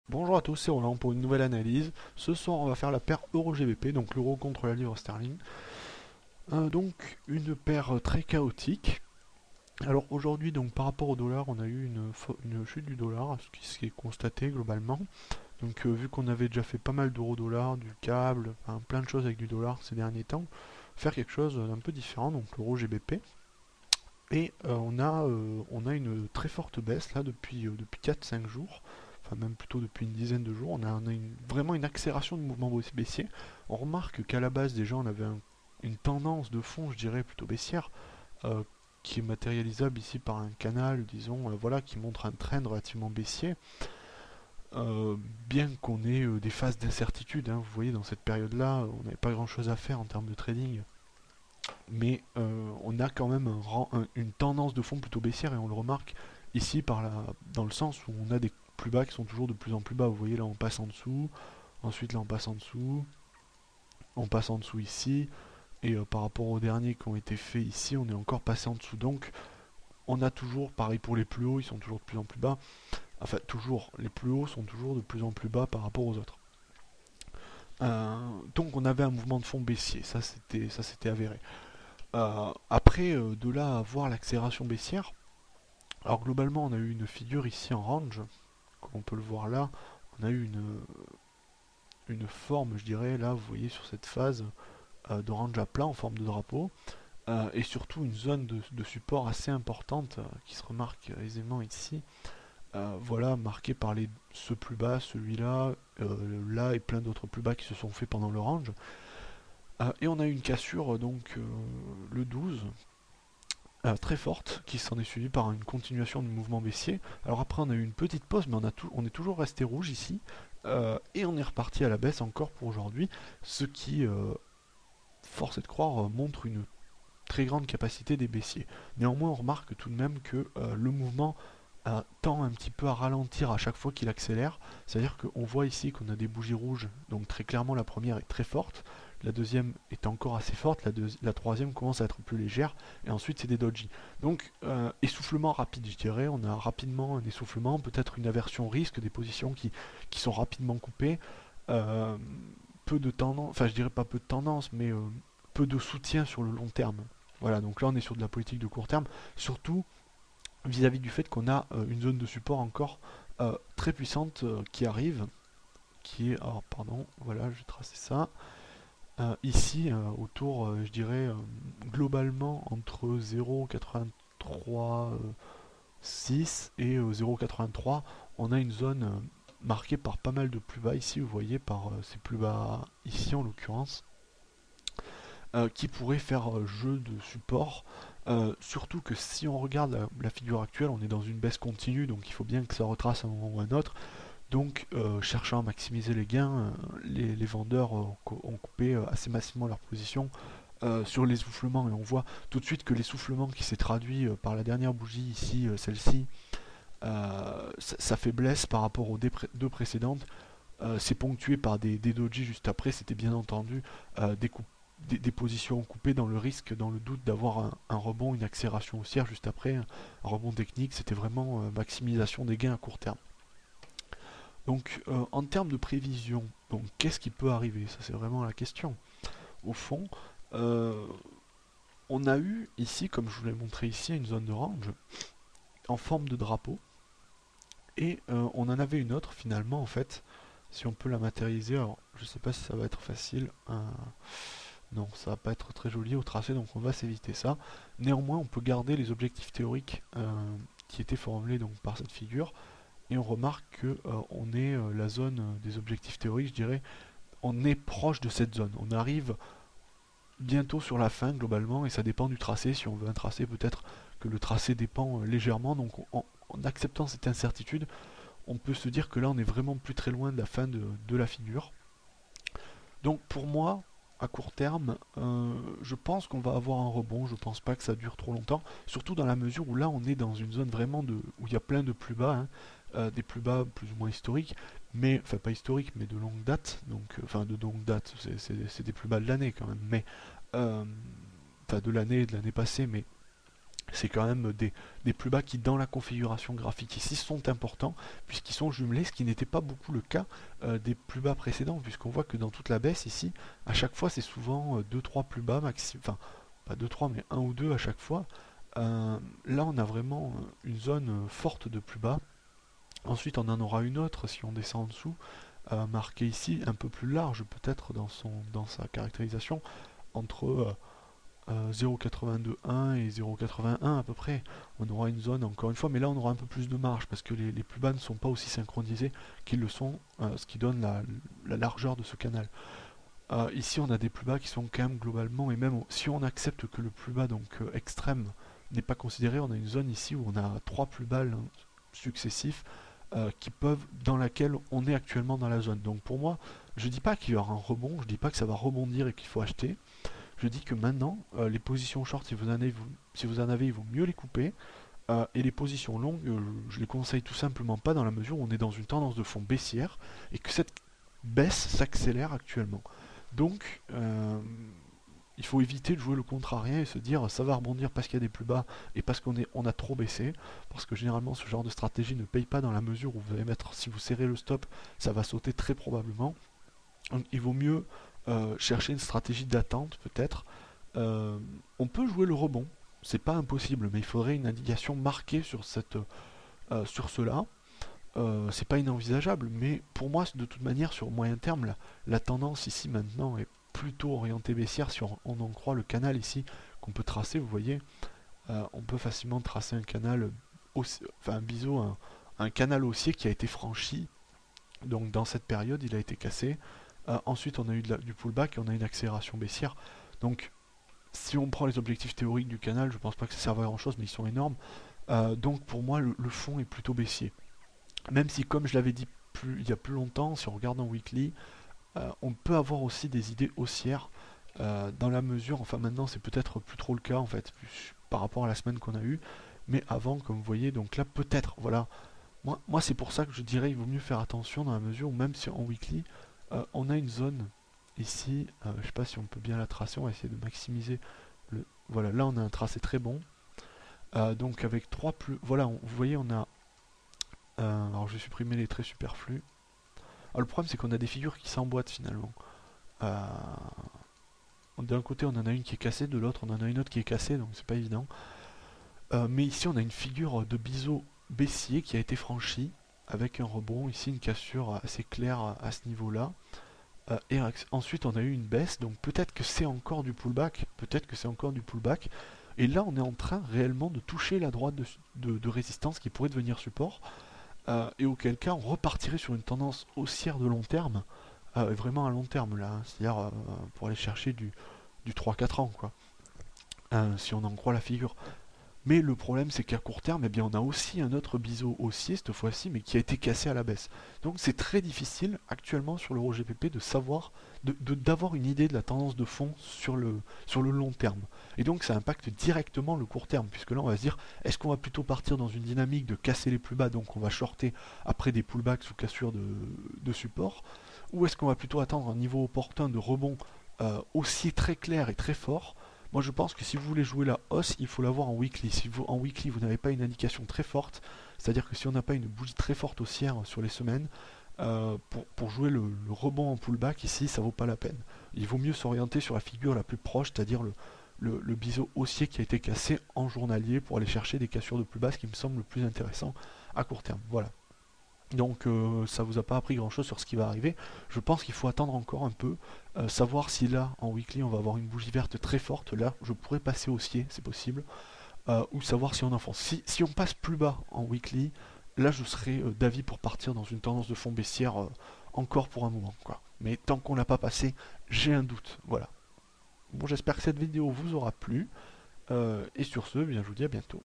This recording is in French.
Bonjour à tous, c'est Roland pour une nouvelle analyse. Ce soir, on va faire la paire Euro-GBP, donc l'euro contre la livre sterling. Donc, une paire très chaotique. Alors aujourd'hui, donc par rapport au dollar, on a eu une chute du dollar, ce qui est constaté globalement. Donc, vu qu'on avait déjà fait pas mal d'euro-dollar, du câble, enfin, plein de choses avec du dollar ces derniers temps, faire quelque chose d'un peu différent, donc l'euro-GBP. Et on a une très forte baisse là depuis 4-5 jours, enfin même plutôt depuis une dizaine de jours. On a vraiment une accélération de mouvement baissier. On remarque qu'à la base déjà on avait une tendance de fond, je dirais, plutôt baissière, euh, qui est matérialisable ici par un canal, disons, voilà, qui montre un trend relativement baissier. Euh, Bien qu'on ait des phases d'incertitude, hein, vous voyez, dans cette période-là, on n'avait pas grand-chose à faire en termes de trading, mais on a quand même une tendance de fond plutôt baissière et on le remarque ici dans le sens où on a des plus bas qui sont toujours de plus en plus bas. Vous voyez là on passe en dessous, ensuite là on passe en dessous, on passe en dessous ici, et par rapport aux derniers qui ont été faits ici, on est encore passé en dessous. Donc on a toujours, pareil pour les plus hauts, ils sont toujours de plus en plus bas. Enfin toujours, les plus hauts sont toujours de plus en plus bas par rapport aux autres. Donc on avait un mouvement de fond baissier, ça c'était avéré. Après, de là à voir l'accélération baissière, alors globalement on a eu une figure ici en range, comme on peut le voir là, on a eu une forme, je dirais, là vous voyez sur cette phase de range à plat en forme de drapeau, et surtout une zone de support assez importante qui se remarque aisément ici, voilà, marquée par ce plus bas, celui-là, là et plein d'autres plus bas qui se sont faits pendant le range. Et on a eu une cassure le 12, très forte, qui s'en est suivie par une continuation du mouvement baissier. Alors après on a eu une petite pause, mais on est toujours resté rouge ici, et on est reparti à la baisse encore pour aujourd'hui, ce qui, force est de croire, montre une très grande capacité des baissiers. Néanmoins on remarque tout de même que le mouvement tend un petit peu à ralentir à chaque fois qu'il accélère, c'est-à-dire qu'on voit ici qu'on a des bougies rouges, donc très clairement la première est très forte, la deuxième est encore assez forte, la troisième commence à être plus légère, et ensuite c'est des doji. Donc essoufflement rapide, je dirais, on a rapidement un essoufflement, peut-être une aversion risque, des positions qui sont rapidement coupées, euh, peu de tendance, enfin je dirais pas peu de tendance, mais peu de soutien sur le long terme. Voilà, donc là on est sur de la politique de court terme, surtout vis-à-vis du fait qu'on a une zone de support encore très puissante qui arrive, qui est, alors pardon, voilà, je vais tracer ça, ici autour, je dirais, globalement entre 0,83 6 et 0,83, on a une zone marquée par pas mal de plus bas ici, vous voyez, par ces plus bas ici en l'occurrence, qui pourrait faire jeu de support. Surtout que si on regarde la figure actuelle, on est dans une baisse continue, donc il faut bien que ça retrace un moment ou un autre. Donc, cherchant à maximiser les gains, les vendeurs ont coupé assez massivement leur position sur l'essoufflement. Et on voit tout de suite que l'essoufflement qui s'est traduit par la dernière bougie ici, celle-ci, sa faiblesse par rapport aux deux précédentes, c'est ponctué par des dojis juste après. C'était bien entendu des positions coupées dans le risque, dans le doute d'avoir un rebond, une accélération haussière juste après, un rebond technique. C'était vraiment maximisation des gains à court terme. Donc en termes de prévision, donc qu'est-ce qui peut arriver? Ça c'est vraiment la question. Au fond, euh, on a eu ici, comme je vous l'ai montré ici, une zone de range en forme de drapeau, et on en avait une autre finalement en fait, si on peut la matérialiser. Alors je sais pas si ça va être facile. Non, ça va pas être très joli au tracé, donc on va s'éviter ça. Néanmoins, on peut garder les objectifs théoriques qui étaient formulés donc par cette figure, et on remarque que on est la zone des objectifs théoriques, je dirais, on est proche de cette zone. On arrive bientôt sur la fin globalement, et ça dépend du tracé. Si on veut un tracé, peut-être que le tracé dépend légèrement. Donc en acceptant cette incertitude, on peut se dire que là on est vraiment plus très loin de la fin de la figure. Donc pour moi, à court terme, je pense qu'on va avoir un rebond. Je pense pas que ça dure trop longtemps, surtout dans la mesure où là on est dans une zone vraiment où il y a plein de plus bas, hein, des plus bas plus ou moins historiques, mais enfin pas historiques, mais de longue date. Donc enfin de longue date, c'est des plus bas de l'année quand même, mais enfin de l'année passée, mais C'est quand même des plus bas qui dans la configuration graphique ici sont importants puisqu'ils sont jumelés, ce qui n'était pas beaucoup le cas des plus bas précédents, puisqu'on voit que dans toute la baisse ici, à chaque fois c'est souvent deux trois plus bas maxi, enfin pas deux trois mais un ou deux à chaque fois. Là on a vraiment une zone forte de plus bas. Ensuite on en aura une autre si on descend en dessous, marquée ici, un peu plus large peut-être dans sa caractérisation, entre 0,82,1 et 0,81 à peu près. On aura une zone encore une fois, mais là on aura un peu plus de marge parce que les plus bas ne sont pas aussi synchronisés qu'ils le sont, ce qui donne la largeur de ce canal. Ici on a des plus bas qui sont quand même globalement, et même si on accepte que le plus bas donc extrême n'est pas considéré, on a une zone ici où on a trois plus bas successifs qui peuvent, dans laquelle on est actuellement dans la zone. Donc pour moi, je dis pas qu'il y aura un rebond, je dis pas que ça va rebondir et qu'il faut acheter. Je dis que maintenant, les positions short, si vous en avez, il vaut mieux les couper. Et les positions longues, je les conseille tout simplement pas dans la mesure où on est dans une tendance de fond baissière et que cette baisse s'accélère actuellement. Donc, il faut éviter de jouer le contrarien et se dire ça va rebondir parce qu'il y a des plus bas et parce on a trop baissé. Parce que généralement, ce genre de stratégie ne paye pas dans la mesure où vous allez mettre, si vous serrez le stop, ça va sauter très probablement. Donc, il vaut mieux chercher une stratégie d'attente peut-être. On peut jouer le rebond, c'est pas impossible, mais il faudrait une indication marquée sur cela. C'est pas inenvisageable, mais pour moi, de toute manière, sur moyen terme, la tendance ici maintenant est plutôt orientée baissière si on en croit le canal ici qu'on peut tracer. Vous voyez, on peut facilement tracer un canal, enfin un biseau, un canal haussier qui a été franchi. Donc dans cette période, il a été cassé. Ensuite, on a eu du pullback et on a une accélération baissière. Donc, si on prend les objectifs théoriques du canal, je pense pas que ça serve à grand chose, mais ils sont énormes. Donc, pour moi, le fond est plutôt baissier. Même si, comme je l'avais dit il y a plus longtemps, si on regarde en weekly, on peut avoir aussi des idées haussières dans la mesure, enfin maintenant c'est peut-être plus trop le cas en fait, par rapport à la semaine qu'on a eue, mais avant, comme vous voyez, donc là peut-être, voilà. Moi c'est pour ça que je dirais il vaut mieux faire attention dans la mesure où même si en weekly, on a une zone ici, je sais pas si on peut bien la tracer, on va essayer de maximiser le... Voilà, là on a un tracé très bon. Donc avec trois plus... Voilà, vous voyez on a... alors je vais supprimer les traits superflus. Alors, le problème c'est qu'on a des figures qui s'emboîtent finalement. Euh, D'un côté on en a une qui est cassée, de l'autre on en a une autre qui est cassée, donc c'est pas évident. Mais ici on a une figure de biseau baissier qui a été franchie avec un rebond, ici une cassure assez claire à ce niveau-là. Et ensuite on a eu une baisse, donc peut-être que c'est encore du pullback, peut-être que c'est encore du pullback. Et là on est en train réellement de toucher la droite de résistance qui pourrait devenir support. Et auquel cas on repartirait sur une tendance haussière de long terme, vraiment à long terme là, hein, c'est-à-dire pour aller chercher du 3-4 ans quoi, si on en croit la figure. Mais le problème c'est qu'à court terme, eh bien, on a aussi un autre biseau haussier cette fois-ci, mais qui a été cassé à la baisse. Donc c'est très difficile actuellement sur l'euro GPP de savoir, d'avoir une idée de la tendance de fond sur le long terme. Et donc ça impacte directement le court terme, puisque là on va se dire, est-ce qu'on va plutôt partir dans une dynamique de casser les plus bas, donc on va shorter après des pullbacks sous cassure de support, ou est-ce qu'on va plutôt attendre un niveau opportun de rebond haussier très clair et très fort. Moi je pense que si vous voulez jouer la hausse, il faut l'avoir en weekly. Si vous, en weekly vous n'avez pas une indication très forte, c'est-à-dire que si on n'a pas une bougie très forte haussière sur les semaines, pour jouer le rebond en pullback ici, ça vaut pas la peine. Il vaut mieux s'orienter sur la figure la plus proche, c'est-à-dire le biseau haussier qui a été cassé en journalier pour aller chercher des cassures de plus bas, ce qui me semble le plus intéressant à court terme. Voilà. Donc ça vous a pas appris grand chose sur ce qui va arriver. Je pense qu'il faut attendre encore un peu, savoir si là en weekly on va avoir une bougie verte très forte. Là je pourrais passer haussier, c'est possible, ou savoir si on enfonce. Si on passe plus bas en weekly, là je serais d'avis pour partir dans une tendance de fond baissière encore pour un moment quoi. Mais tant qu'on l'a pas passé, j'ai un doute. Voilà. Bon, j'espère que cette vidéo vous aura plu, et sur ce, bien, je vous dis à bientôt.